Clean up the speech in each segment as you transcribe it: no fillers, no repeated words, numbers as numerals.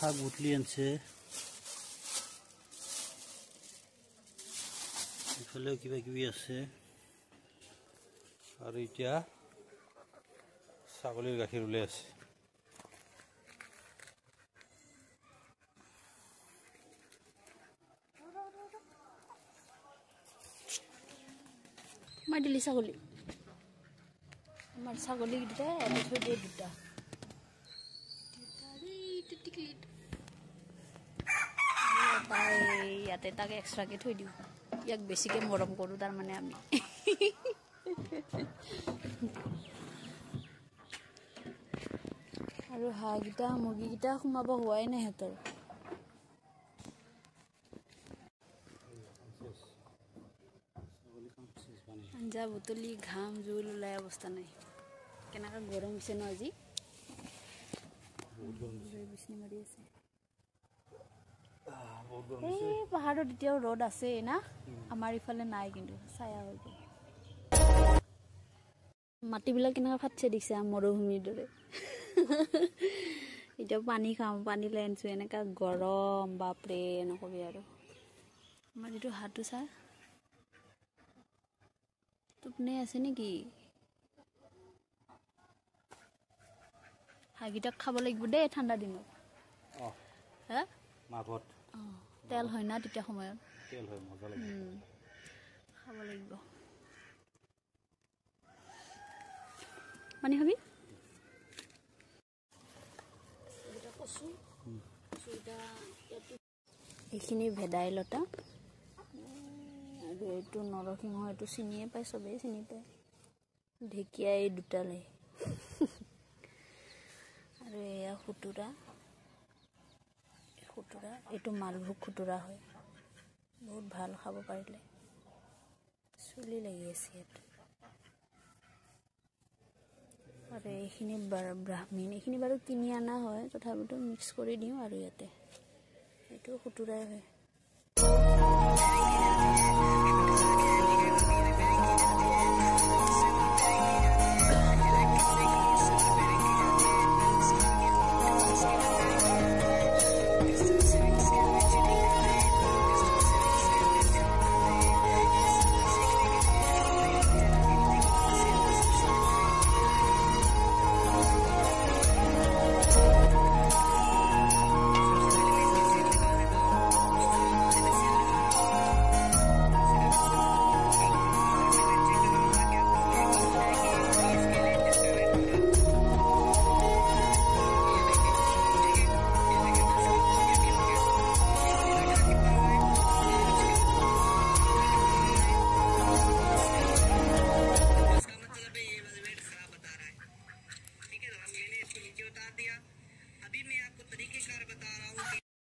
শাক বুটলি আনছে ইফালেও কিবা কিবি আছে আৰু এতিয়া ছাগলীৰ গাখীৰ ওলাই আছে মাদিলি ছাগলী আমাৰ ছাগলী দুটা এনে থৈ দিয়ে দুটা ইয়াতে তাক এক্সট্ৰাকে থৈ দিওঁ ইয়াক বেছিকৈ মৰম কৰোঁ তাৰমানে আমি আৰু হাঁহকেইটা মুৰ্গীকেইটা সোমাব হোৱাই নাই সিহঁতৰ আঞ্জা বুটলি ঘাম জোল ওলাই অৱস্থা নাই কেনেকুৱা গৰম হৈছে ন আজি বিচনি মাৰি আছে এই পাহাৰত এতিয়াও ৰ'দ আছে না আমাৰ ইফালে নাই কিন্তু ছায়া হৈ গ'ল মাটিবিলাক কেনেকুৱা ফাটছে দিছে মৰুভূমিৰ দৰে এতিয়া পানী খাওঁ পানী লৈ আনিছোঁ এনেকুৱা গৰম বাপৰে নকবি আৰু আমাৰ যিটো হাতটো চা টোপনি আছে নেকি হাঁহকেইটাক খাব লাগিব দেই ঠাণ্ডা দিনত হা মাঘত তেল হয় না তেতিয়া সময়ত তেল হয় মজা লাগে খাব লাগিব পানী খাবি এইখিনি ভেদাইলতা আৰু এইটো নৰসিংহ এইটো চিনিয়ে পায় চবেই চিনি পায় ঢেকীয়া এই দুটালে আৰু এয়া খুতুৰা এইটো মালভোগ খুতুৰা হয় বহুত ভাল খাব পাৰিলে চুলি লাগি আছে ইয়াত আৰু এইখিনি ব্ৰাহ্মীণ এইখিনি বাৰু কিনি অনা হয় তথাপিতো মিক্স কৰি দিওঁ আৰু ইয়াতে এইটো খুতুৰাই হয়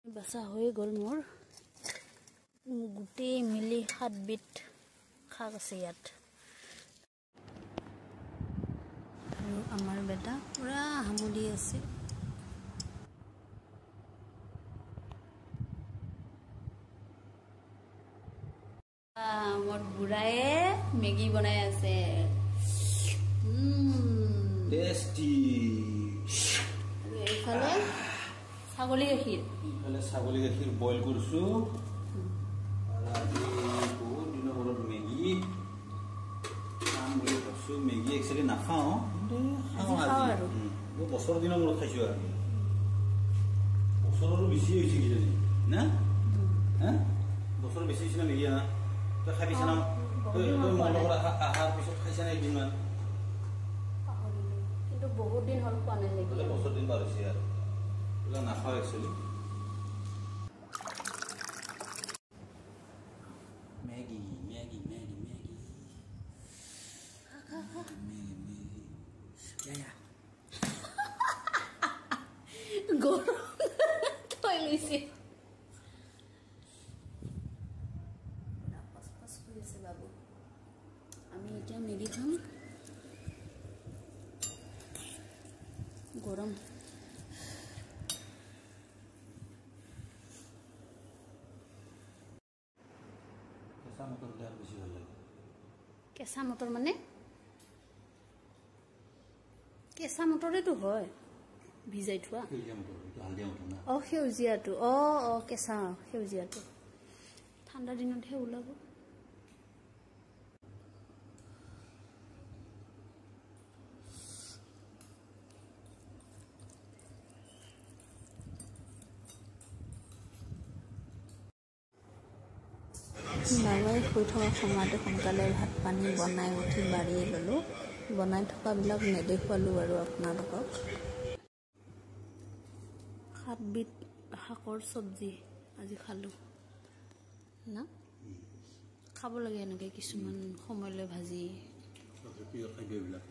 বাছা হৈ গ'ল মোৰ গোটেই মিলি 7 বিধ শাক আছে ইয়াত আৰু আমাৰ বেটা পুৰা হামুলি আছে মোৰ বুঢ়ায়ে মেগী বনাই আছে টেষ্টি এইফালে ছাগলী গাখীৰ বইল কৰিছোঁ আৰু আজি বহুত দিনৰ মূৰত মেগী খাম বুলি ভাবিছোঁ মেগী একচুৱেলি নাখাওঁ কিন্তু খাওঁ আজি বছৰ দিনৰ মূৰত খাইছোঁ আৰু বছৰৰো বেছি হৈছে কিজানি না হা বছৰ বেছি হৈছে না মেগী আনা তই খাই পিছা না তই মোৰ লগত অহাৰ পিছত খাইছা নাই এদিনমান কিন্তু বহুত দিন হ'ল খোৱা নাই বছৰ দিন পাৰ হৈছে আৰু নাখাওঁ একচুৱেলি মেগী গৰম থৈ লৈছে পাছ কৰি আছে বাবু আমি এতিয়া মেগী খাম গৰম কেঁচা মটৰ দিলে আৰু বেছি ভাল লাগে কেঁচা মটৰ মানে কেঁচা মটৰেতো হয় ভিজাই থোৱা হালধীয়া সেউজীয়াটো কেঁচা সেউজীয়াটো ঠাণ্ডা দিনতহে ওলাব বাবাই শুই থকা সময়তে সোনকালে ভাত পানী বনাই উঠি বাঢ়ি ল'লোঁ বনাই থকাবিলাক নেদেখুৱালোঁ আৰু আপোনালোকক 7 বিধ শাকৰ চব্জি আজি খালোঁ না খাব লাগে এনেকৈ কিছুমান সময়লৈ ভাজি প্ৰিয় খাদ্য এইবিলাক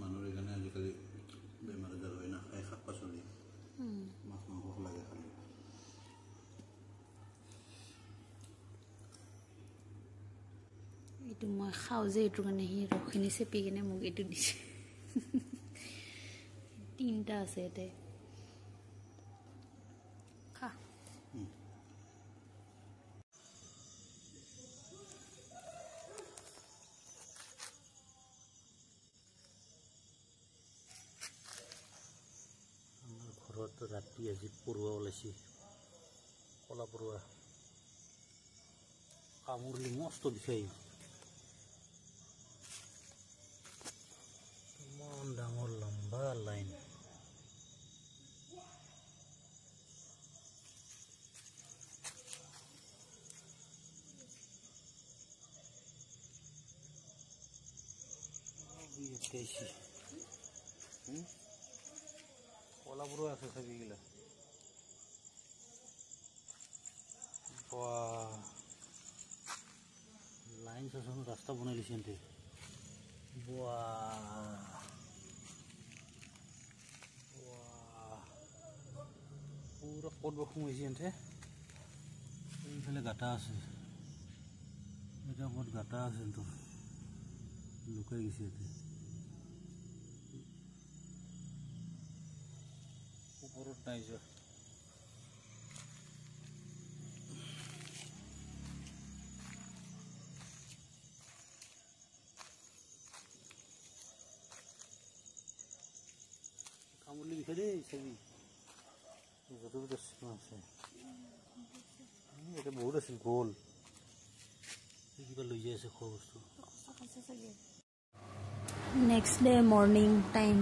মানুহৰ এইকাৰণে আজিকালি বেমাৰ আজাৰ হয় নাখায় শাক পাচলি মাছ মাংস লাগে খালি এইটো মই খাওঁ যে এইটোৰ কাৰণে সি ৰসখিনি চেপি কিনে মোক এইটো দিছে 3টা আছে ইয়াতে খা আমাৰ ঘৰত ৰাতি আজি পৰুৱা ওলাইছে কলা পৰুৱা কামুৰিলে মস্ত বিষাই ইমান ডাঙৰ লম্বা লাইন কলা পৰুৱা আছে চাবিগিলা লাইন চাচোন ৰাস্তা বনাই দিছে এনতে পুৰা ক'ত সোমাইছে এনতে এইফালে গাঁটা আছে এটা ক'ত গাঁটা আছে তোৰ লুকাই গৈছে ইয়াতে ওপৰত নাই যোৱা কামুৰিলে বিষাই দেই চাবি য'তে ত'তে আছে ইয়াতে বহুত আছিল গ'ল কিবা লৈ যাই আছে খোৱা বস্তু নেক্সট ডে মৰ্ণিং টাইম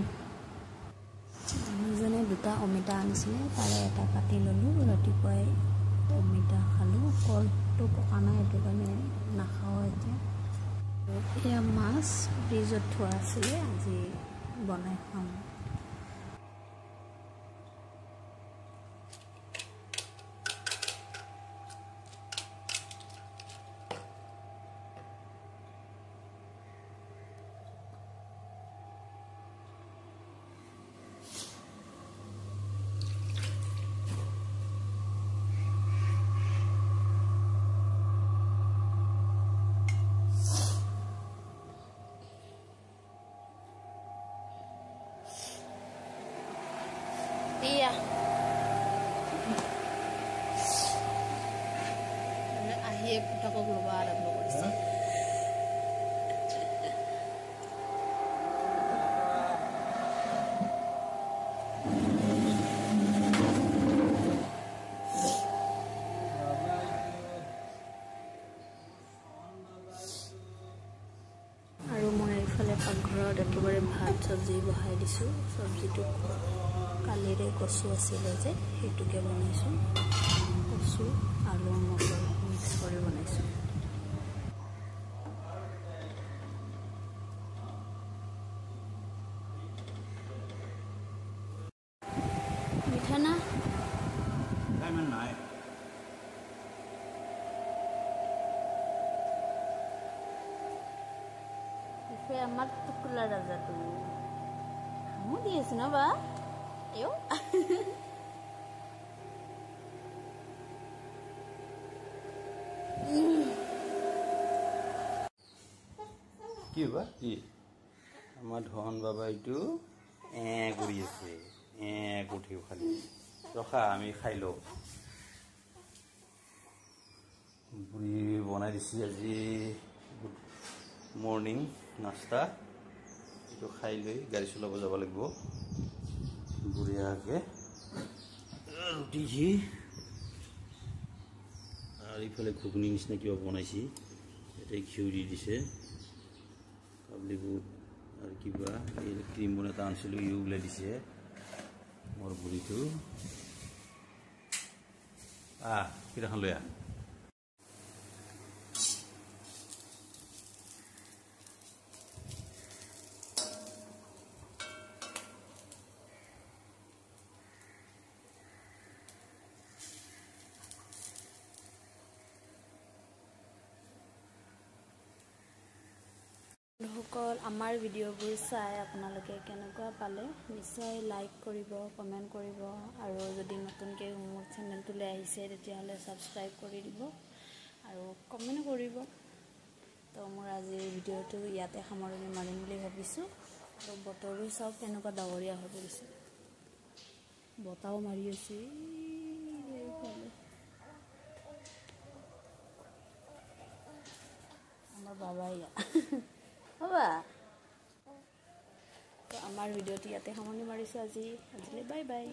মানুহজনে 2টা অমিতা আনিছিলে তাৰে এটা কাটি ল'লোঁ ৰাতিপুৱাই অমিতা খালোঁ কলটো পকা নাই সেইটো কাৰণে নাখাওঁ এতিয়া এয়া মাছ ফ্ৰিজত থোৱা আছিলে আজি বনাই খাম Iya. Akhir udah kok belum ada belum sih. আৰু মই এইফালে পাকঘৰত একেবাৰে ভাত চব্জি বহাই দিছোঁ চব্জিটো কালিৰে কচু আছিলে যে সেইটোকে বনাইছোঁ কচু আলু মটৰ মিক্স কৰি বনাইছোঁ মিঠা না নাই Saya amat tukula raja tu. Kamu dia kenapa? Ayo. কি বা কি আমাৰ ধন বাবা এইটো কৰি আছে উঠিও খালি ৰখা আমি খাই লওঁ বুঢ়ী বনাই দিছে আজি মৰ্ণিং নাস্তা এইটো খাই লৈ গাড়ী চলাব যাব লাগিব বঢ়িয়াকৈ ৰুটি ঘি আৰু ইফালে ঘুগুনি নিচিনা কিবা বনাইছে ইয়াতে ঘিউ দি দিছে কাবলি বুট আৰু কিবা এই ক্ৰীম বনাই এটা আনিছিলোঁ ইও ওলাই দিছে মোৰ বুঢ়ীটো কিটাখন লৈ বন্ধুসকল আমাৰ ভিডিঅ'বোৰ চাই আপোনালোকে কেনেকুৱা পালে নিশ্চয় লাইক কৰিব কমেণ্ট কৰিব আৰু যদি নতুনকৈ মোৰ চেনেলটোলৈ আহিছে তেতিয়াহ'লে ছাবস্ক্ৰাইব কৰি দিব আৰু কমেণ্ট কৰিব তো মোৰ আজিৰ ভিডিঅ'টো ইয়াতে সামৰণি মাৰিম বুলি ভাবিছোঁ আৰু বতৰো চাওক কেনেকুৱা ডাৱৰীয়া হৈ পৰিছে বতাহও মাৰি আছে আমাৰ বাবা ইয়াত বাবা তো আমাৰ ভিডিঅ'টো ইয়াতে সামৰণি মাৰিছোঁ আজিলৈ বাই বাই